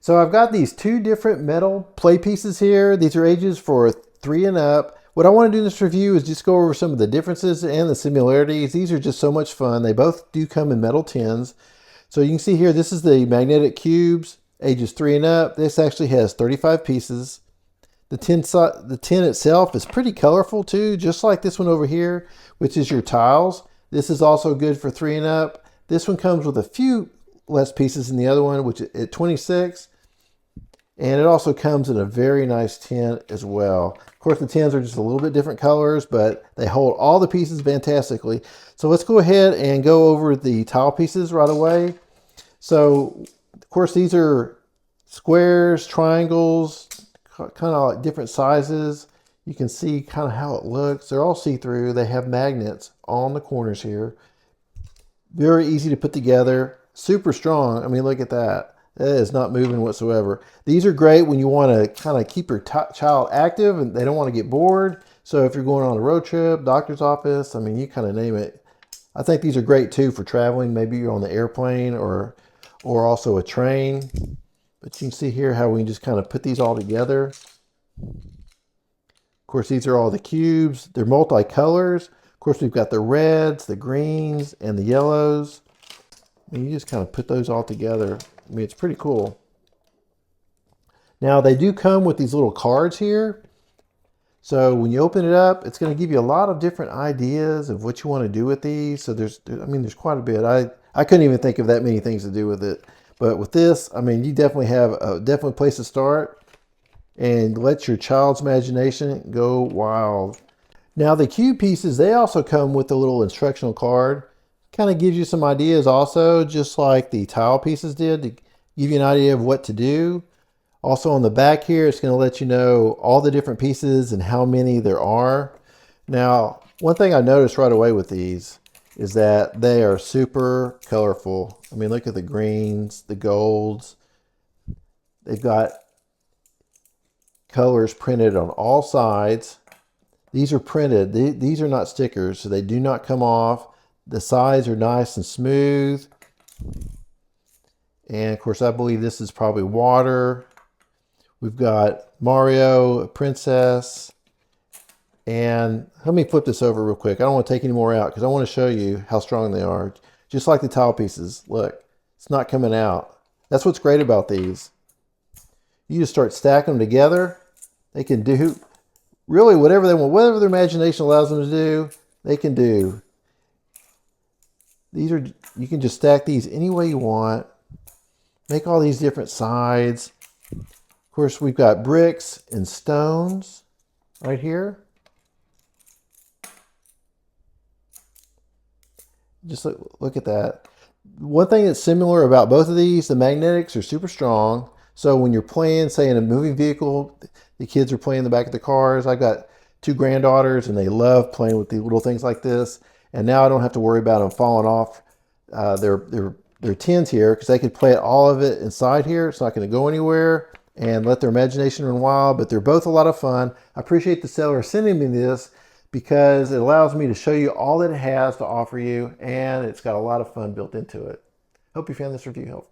So I've got these two different metal play pieces here. These are ages for 3 and up. What I want to do in this review is just go over some of the differences and the similarities. These are just so much fun. They both do come in metal tins. So you can see here, this is the magnetic cubes, ages 3 and up. This actually has 35 pieces. The tin itself is pretty colorful too, just like this one over here, which is your tiles. This is also good for 3 and up. This one comes with a few less pieces than the other one, which is at 26. And it also comes in a very nice tin as well. Of course, the tins are just a little bit different colors, but they hold all the pieces fantastically. So let's go ahead and go over the tile pieces right away. So, of course, these are squares, triangles, kind of like different sizes. You can see kind of how it looks. They're all see-through. They have magnets on the corners here. Very easy to put together. Super strong. I mean, look at that. That is not moving whatsoever. These are great when you want to kind of keep your child active and they don't want to get bored. So if you're going on a road trip, doctor's office, I mean, you kind of name it. I think these are great too for traveling. Maybe you're on the airplane or also a train. But you can see here how we can just kind of put these all together. Of course, these are all the cubes. They're multicolors. Of course, we've got the reds, the greens, and the yellows. And you just kind of put those all together. I mean, it's pretty cool. Now, they do come with these little cards here. So when you open it up, it's going to give you a lot of different ideas of what you want to do with these. So there's quite a bit. I couldn't even think of that many things to do with it. But with this, I mean, you definitely have a definite place to start and let your child's imagination go wild. Now, the cube pieces, they also come with a little instructional card. Kind of gives you some ideas also, just like the tile pieces did, to give you an idea of what to do. Also on the back here, it's going to let you know all the different pieces and how many there are. Now, one thing I noticed right away with these is that they are super colorful. I mean, look at the greens, the golds. They've got colors printed on all sides. These are printed. These are not stickers, so they do not come off. The sides are nice and smooth. And of course, I believe this is probably water. We've got Mario, a princess. And let me flip this over real quick. I don't want to take any more out because I want to show you how strong they are. Just like the tile pieces. Look, it's not coming out. That's what's great about these. You just start stacking them together. They can do really whatever they want. Whatever their imagination allows them to do, they can do. These are, you can just stack these any way you want. Make all these different sides. Of course, we've got bricks and stones right here. Just look at that. One thing that's similar about both of these, the magnetics are super strong. So when you're playing, say in a moving vehicle, the kids are playing in the back of the cars. I've got 2 granddaughters and they love playing with the little things like this. And now I don't have to worry about them falling off their tins here because they could play all of it inside here. It's not going to go anywhere and let their imagination run wild, but they're both a lot of fun. I appreciate the seller sending me this because it allows me to show you all that it has to offer you, and it's got a lot of fun built into it. Hope you found this review helpful.